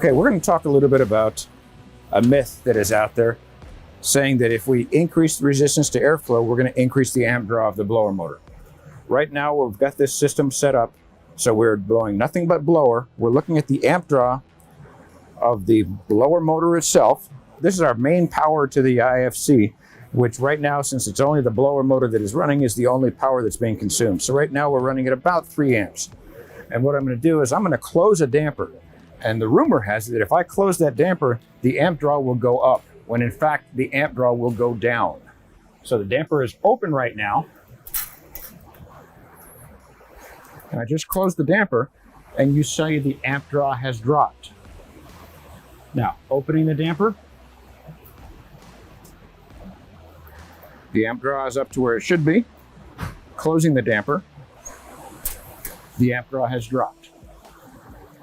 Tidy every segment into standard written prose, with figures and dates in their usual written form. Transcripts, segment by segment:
Okay, we're going to talk a little bit about a myth that is out there saying that if we increase the resistance to airflow, we're going to increase the amp draw of the blower motor. Right now, we've got this system set up so we're blowing nothing but blower. We're looking at the amp draw of the blower motor itself. This is our main power to the IFC, which right now, since it's only the blower motor that is running, is the only power that's being consumed. So right now we're running at about 3 amps. And what I'm going to do is I'm going to close a damper. And the rumor has it that if I close that damper, the amp draw will go up, when in fact the amp draw will go down. So the damper is open right now. And I just closed the damper, and you see the amp draw has dropped. Now, opening the damper, the amp draw is up to where it should be. Closing the damper, the amp draw has dropped.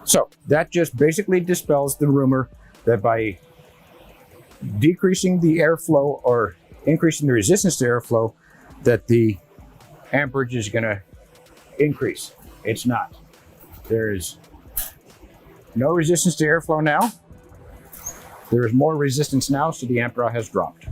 So that just basically dispels the rumor that by decreasing the airflow or increasing the resistance to airflow, that the amperage is going to increase. It's not. There is no resistance to airflow now. There is more resistance now, so the amp draw has dropped.